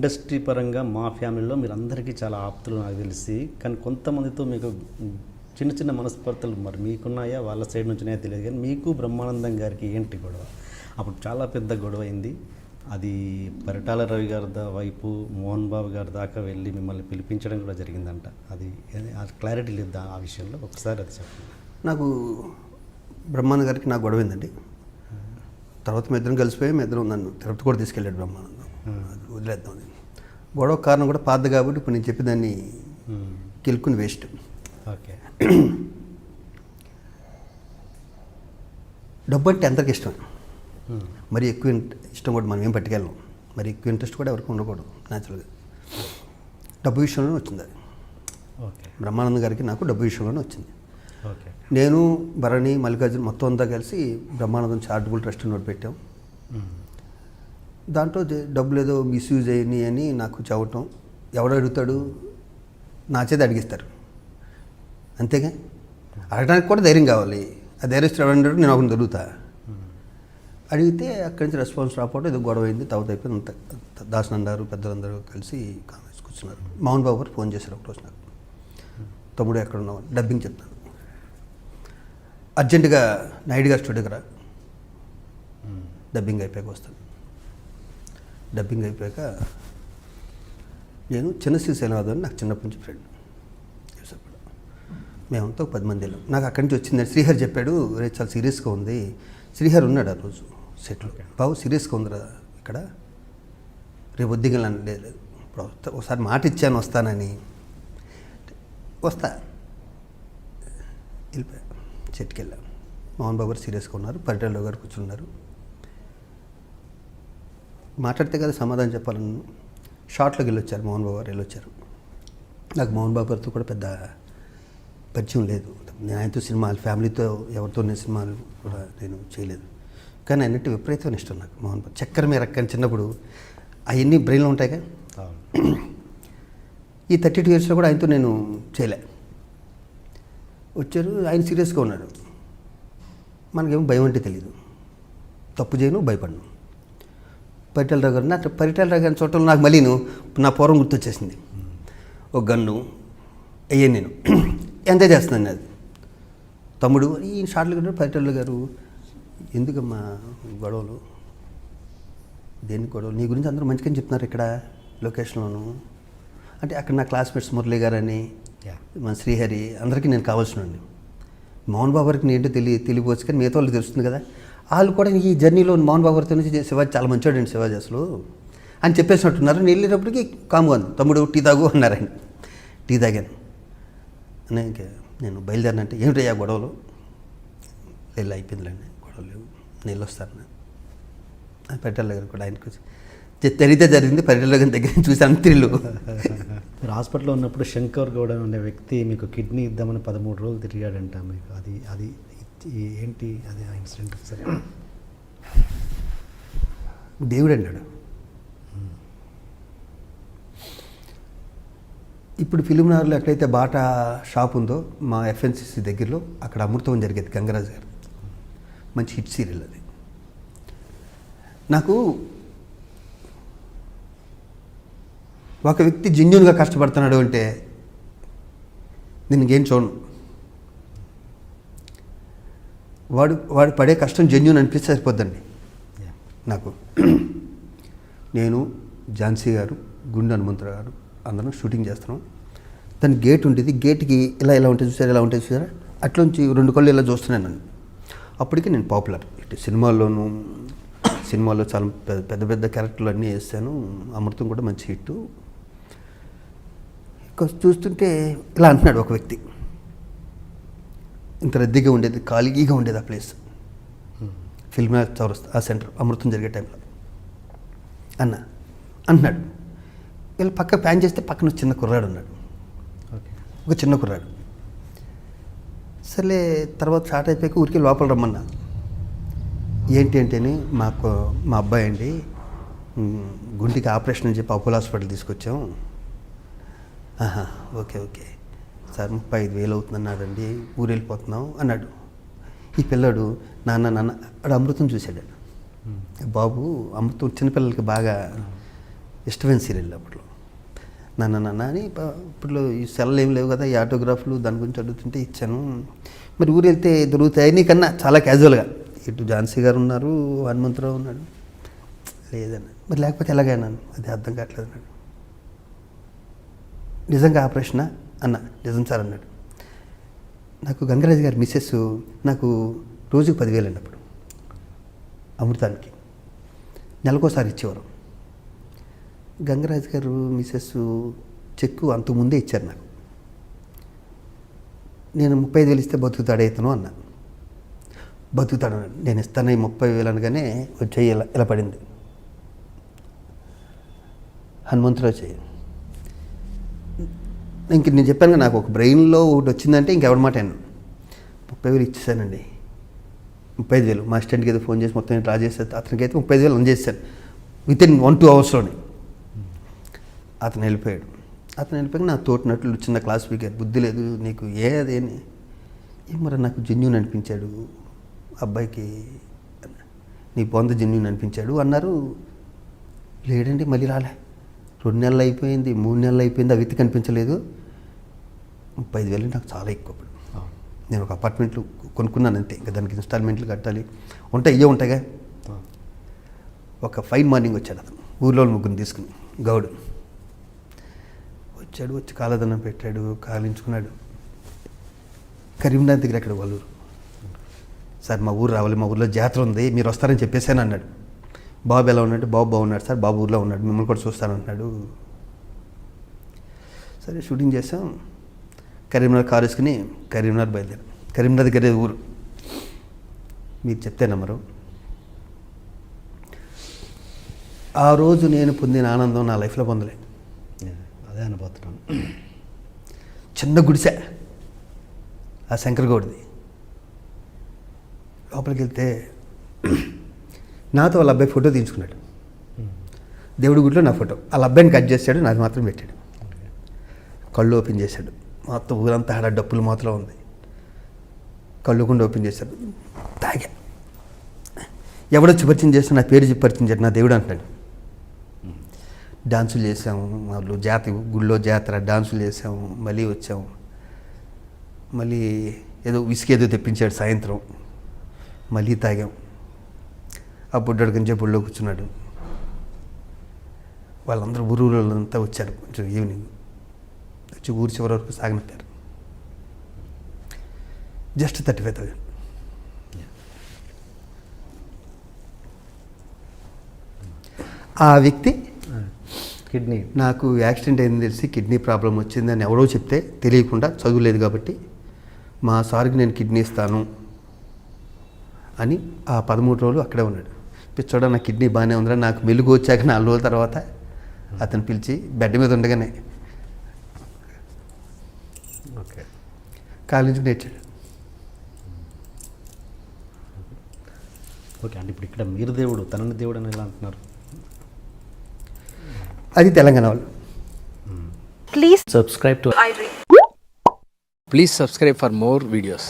Industry పరంగా మా ఫ్యామిలీలో మీరు అందరికీ చాలా ఆప్తులు నాకు తెలిసి, కానీ కొంతమందితో మీకు చిన్న చిన్న మనస్పర్ధలు మరి మీకున్నాయా, వాళ్ళ సైడ్ నుంచినే తెలియదు, కానీ మీకు బ్రహ్మానందం గారికి ఏంటి గొడవ? అప్పుడు చాలా పెద్ద గొడవ అయింది. అది పరిటాల రవి గారి వైపు మోహన్ బాబు గారి దాకా వెళ్ళి మిమ్మల్ని పిలిపించడం కూడా జరిగిందంట. అది క్లారిటీ లేదు ఆ విషయంలో, ఒకసారి అది చెప్పండి. నాకు బ్రహ్మానంద గారికి నాకు గొడవ అయిందండి. తర్వాత మీ ఇద్దరం కలిసిపోయి మీ ఇద్దరం నన్ను తిరుపతి కూడా తీసుకెళ్ళాడు బ్రహ్మానందం. అది వదిలేద్దాం. గొడవ కారణం కూడా పాత కాబట్టి ఇప్పుడు నేను చెప్పేదాన్ని గెలుక్కుని వేస్ట్. ఓకే. డబ్బు అంటే అందరికి ఇష్టం, మరి ఎక్కువ ఇష్టం కూడా మనం ఏం పట్టుకెళ్ళాం, మరి ఎక్కువ ఇంట్రెస్ట్ కూడా ఎవరికి ఉండకూడదు. న్యాచురల్గా డబ్బు విషయంలోనే వచ్చింది అది. ఓకే. బ్రహ్మానంద గారికి నాకు డబ్బు విషయంలోనే వచ్చింది. ఓకే. నేను భరణి మల్లికార్జున మొత్తం అంతా కలిసి బ్రహ్మానందం చారిటబుల్ ట్రస్ట్ నోట్ పెట్టాం. దాంట్లో డబ్బులు ఏదో మిస్యూజ్ అయ్యి అని నాకు చెప్పటం, ఎవడు అడుగుతాడు, నా చేత అడిగిస్తారు అంతేగా. అడగడానికి కూడా ధైర్యం కావాలి. ఆ ధైర్యం అడిగాడు, నేను ఒకరిని దొరుకుతా. అడిగితే అక్కడి నుంచి రెస్పాన్స్ రాకపోవడం ఏదో గొడవ అయింది. తర్వాత అయిపోయింది. అంత దాసనందారు పెద్దలందరూ కలిసి కామెంట్స్ కూర్చున్నారు. మోహన్ బాబు గారు ఫోన్ చేశారు ఒకరోజు నాకు, తమ్ముడు ఎక్కడ ఉన్నావు, డబ్బింగ్ చెప్తాను, అర్జెంటుగా నాయుడు గారు స్టూడియోకి రా, డబ్బింగ్ అయిపోయాక వస్తాను. డబ్బింగ్ అయిపోయాక నేను చిన్న శ్రీశైలం అని నాకు చిన్నప్పటి నుంచి ఫ్రెండ్, మేమంతా 10 మంది వెళ్ళాం. నాకు అక్కడి నుంచి వచ్చింది. శ్రీహరి చెప్పాడు, రేపు చాలా సీరియస్గా ఉంది. శ్రీహరి ఉన్నాడు ఆ రోజు సెట్లో. బాబు సీరియస్గా ఉందిరా ఇక్కడ, రేపు వద్దిగలను లేదు, ఇప్పుడు ఒకసారి మాట ఇచ్చాను వస్తానని. వస్తా వెళ్ళిపోయా. చెట్టుకి వెళ్ళాను. మోహన్ బాబు గారు సీరియస్గా ఉన్నారు, పరిటాల గారు కూర్చున్నారు. మాట్లాడితే కదా సమాధానం చెప్పాలని షార్ట్లోకి వెళ్ళొచ్చారు. మోహన్ బాబు గారు వెళ్ళొచ్చారు. నాకు మోహన్ బాబు గారితో కూడా పెద్ద పరిచయం లేదు. నేను ఆయనతో సినిమాలు, ఫ్యామిలీతో ఎవరితో నేను సినిమాలు కూడా నేను చేయలేదు. కానీ అన్నిటి విపరీతమైన ఇష్టం నాకు మోహన్ బాబు. చక్కెర మీద రక్కని చిన్నప్పుడు అవన్నీ బ్రెయిన్లో ఉంటాయిగా. ఈ 32 ఇయర్స్లో కూడా ఆయనతో నేను చేయలే. వచ్చారు, ఆయన సీరియస్గా ఉన్నాడు. మనకేమో భయం అంటే తెలియదు, తప్పు చేయను, భయపడను. పరిటాల రావు గారు, నాకు పరిటాల రావు గారిని చూడటంలో నాకు మళ్ళీ నా పూర్వం గుర్తొచ్చేసింది. ఒక గన్ను అయ్యాను నేను, ఎంజాయ్ చేస్తున్నాను. అది తమ్ముడు ఈ షార్ట్లు గారు, పరిటాల గారు, ఎందుకమ్మా గొడవలు, దేనికి గొడవలు, నీ గురించి అందరూ మంచిగా చెప్తున్నారు ఇక్కడ లొకేషన్లోను అంటే. అక్కడ నా క్లాస్మేట్స్ మురళీ గారు అని, మన శ్రీహరి, అందరికీ నేను కావాల్సినండి. మోహన్ బాబు గారికి ఏంటో తెలియవచ్చు, కానీ మిగతా వాళ్ళకి తెలుస్తుంది కదా. వాళ్ళు కూడా ఈ జర్నీలో మోహన్ బాబు గారితో నుంచి శివాజీ చాలా మంచివాడు అండి, శివాజీ అసలు అని చెప్పేసినట్టున్నారు. నేను వెళ్ళేటప్పటికి కామ్గా ఉంది. తమ్ముడు టీ తాగు అన్నారండి. టీ తాగాను. ఇంకా నేను బయలుదేరినంటే ఏమిటయ్యా గొడవలు, వెళ్ళి అయిపోయిందిలేండి గొడవలు లేవు, నేను వస్తాను. పరిటాల గారు కూడా ఆయనకు జరిగితే జరిగింది. పరిటాల గారి దగ్గర చూసి అంత్రిలు. మీరు హాస్పిటల్లో ఉన్నప్పుడు శంకర్ గౌడ అనే వ్యక్తి మీకు కిడ్నీ ఇద్దామని 13 రోజులు తిరిగాడంట. మీకు అది ఏంటి అది ఆ ఇన్సిడెంట్? సరే, దేవుడు అన్నాడు. ఇప్పుడు ఫిలింనగర్లో ఎక్కడైతే బాటా షాప్ ఉందో మా ఎఫ్ఎన్సిసి దగ్గరలో, అక్కడ అమృతం జరిగేది గంగరాజు గారు. మంచి హిట్ సీరియల్ అది. నాకు ఒక వ్యక్తి జెన్యూన్గా కష్టపడుతున్నాడు అంటే నేను ఇంకేం చూడను. వాడు పడే కష్టం జెన్యూన్ అనిపిస్తే సరిపోద్దండి నాకు. నేను, ఝాన్సీ గారు, గుండె హనుమంతరావు గారు అందరం షూటింగ్ చేస్తున్నాం. దాని గేట్ ఉంటుంది, గేట్కి ఇలా ఉంటుంది చూసారా, ఇలా ఉంటుంది చూసారా, అట్లోంచి 2 కళ్ళు ఇలా చూస్తున్నాను నన్ను. అప్పటికి నేను పాపులర్ ఇటు సినిమాలో చాలా పెద్ద పెద్ద క్యారెక్టర్లు అన్నీ వేస్తాను. అమృతం కూడా మంచి హిట్. చూస్తుంటే ఇలా అంటున్నాడు ఒక వ్యక్తి. ఇంత రద్దీగా ఉండేది, ఖాళీగా ఉండేది ఆ ప్లేస్, ఫిల్మ్ చౌరస్తా ఆ సెంటర్, అమృతం జరిగే టైంలో అంటున్నాడు. వీళ్ళు పక్క ప్యాన్ చేస్తే పక్కన చిన్న కుర్రాడు ఉన్నాడు, ఒక చిన్న కుర్రాడు. సర్లే, తర్వాత షార్ట్ అయిపోయాక ఊరికి లోపల రమ్మన్నా. ఏంటి అని, మా అబ్బాయి అండి గుండెకి ఆపరేషన్ అని చెప్పి అపోలో హాస్పిటల్ తీసుకొచ్చాం. ఓకే సార్, 35,000 అవుతుందన్నాడండి, ఊరు వెళ్ళిపోతున్నాం అన్నాడు. ఈ పిల్లాడు నాన్న అడు అమృతం చూశాడు. బాబు అమృతం చిన్నపిల్లలకి బాగా ఇష్టమైన సీరియల్ అప్పట్లో. నాన్న అని ఇప్పుడు ఈ సెల్ ఏం లేవు కదా, ఈ ఆటోగ్రాఫ్లు దాని గురించి అడుగుతుంటే ఇచ్చాను. మరి ఊరు వెళ్తే దొరుకుతాయి నీకన్నా చాలా క్యాజువల్గా. ఇటు ఝాన్సీ గారు ఉన్నారు, హనుమంతరావు ఉన్నాడు. లేదన్న, మరి లేకపోతే ఎలాగైనాను, అది అర్థం కావట్లేదు అన్నాడు. నిజంగా ఆపరేషనా అన్న, నిజం సార్ అన్నాడు. నాకు గంగరాజు గారి మిస్సెస్ నాకు రోజుకు 10,000 అండి అప్పుడు అమృతానికి, నెలకోసారి ఇచ్చేవారు. గంగరాజు గారు మిస్సెస్ చెక్కు అంతకుముందే ఇచ్చారు నాకు. నేను 35,000 ఇస్తే బతుకుతాడే ఇతను అన్నా. బతుకుతాడు అన్నాడు. నేను ఇస్తాను ఈ 30,000 అనగానే వచ్చేయి ఇలా పడింది. హనుమంతరావు చెయ్యి. ఇంక నేను చెప్పాను, నాకు ఒక బ్రెయిన్లో ఒకటి వచ్చిందంటే ఇంకెవరి మాట అయినా 30,000 ఇచ్చేసానండి. 35,000 మా అసిస్టెంట్కి ఏదో ఫోన్ చేసి మొత్తం డ్రా చేస్తే అతనికి అయితే 30,000 అందజేశాను వితిన్ 1-2 అవర్స్లోనే. అతను వెళ్ళిపోయాడు. అతను వెళ్ళిపోయాక నా తోటినట్లు చిన్న క్లాస్ స్పీకర్, బుద్ధి లేదు నీకు అదేని మరి నాకు జెన్యూన్ అనిపించాడు అబ్బాయికి, నీ పొంద జెన్యూన్ అనిపించాడు అన్నారు. లేడండి మళ్ళీ రాలే. 2 నెలలు అయిపోయింది, 3 నెలలు అయిపోయింది, అవి కనిపించలేదు. 35,000 నాకు చాలా ఎక్కువ. నేను ఒక అపార్ట్మెంట్లు కొనుక్కున్నాను అంతే, ఇంకా దానికి ఇన్స్టాల్మెంట్లు కట్టాలి ఉంటాయి, ఇవే ఉంటాయిగా. ఒక ఫైన్ మార్నింగ్ వచ్చాడు అతను, ఊర్లో ముగ్గురిని తీసుకుని, గౌడు వచ్చాడు. వచ్చి కాలదన్నం పెట్టాడు, కాలించుకున్నాడు. కరీంనగర్ దగ్గర ఎక్కడ వాళ్ళూరు. సార్ మా ఊరు రావాలి, మా ఊర్లో జాతర ఉంది, మీరు వస్తారని చెప్పేసాను అన్నాడు. బాబు ఎలా ఉన్నాడు? బాబు బాగున్నాడు సార్, బాబు ఊర్లో ఉన్నాడు, మిమ్మల్ని కూడా చూస్తానంటున్నాడు. సరే షూటింగ్ చేసాం. కరీంనగర్ కారు వేసుకుని కరీంనగర్ బయలుదేరాం. కరీంనగర్ దగ్గర ఊరు, మీరు చెప్తే నమ్మరు. ఆ రోజు నేను పొందిన ఆనందం నా లైఫ్లో పొందలే. అదే అనుభూతున్నాను. చిన్న గుడిసె ఆ శంకర్ గౌడ్ది. లోపలికి వెళ్తే నాతో వాళ్ళ అబ్బాయి ఫోటో తీయించుకున్నాడు. దేవుడి గుడిలో నా ఫోటో, వాళ్ళ అబ్బాయిని కట్ చేశాడు, నాకు మాత్రం పెట్టాడు. కళ్ళు ఓపెన్ చేశాడు. మొత్తం ఊరంతా ఆడ డప్పులు మూతలో ఉంది. కళ్ళు కూడా ఓపెన్ చేశాడు. తాగా. ఎవడొచ్చి పరిచయం చేస్తే నా పేరు చెప్పి పరిచయం చేశాడు, నా దేవుడు అంటున్నాడు. డాన్సులు చేసాము, వాళ్ళు గుళ్ళో జాతర, డాన్సులు చేసాము. మళ్ళీ వచ్చాము. మళ్ళీ ఏదో విసికి ఏదో తెప్పించాడు సాయంత్రం. మళ్ళీ తాగాం. ఆ బుడ్డడు కొంచెం బుళ్ళో కూర్చున్నాడు. వాళ్ళందరూ ఊళ్ళంతా వచ్చారు కొంచెం ఈవినింగ్. వచ్చి ఊరి చివరి వరకు సాగనిపారు. జస్ట్ 35,000. ఆ వ్యక్తి కిడ్నీ నాకు యాక్సిడెంట్ అయింది తెలిసి కిడ్నీ ప్రాబ్లం వచ్చిందని ఎవరో చెప్తే తెలియకుండా, చదువులేదు కాబట్టి, మా సార్కి నేను కిడ్నీ ఇస్తాను అని ఆ 13 రోజులు అక్కడే ఉన్నాడు. పిచ్చోడా నా కిడ్నీ బాగానే ఉందిరా, నాకు మెలుగు వచ్చాక 4 రోజుల తర్వాత అతను పిలిచి బెడ్ మీద ఉండగానే ఓకే కాలేజీ నేర్చాడు. ఓకే అంటే ఇప్పుడు ఇక్కడ మీరు దేవుడు, తనని దేవుడు అని ఎలా అంటున్నారు? అది తెలంగాణ వాళ్ళు. Please subscribe to I read. please subscribe for more videos.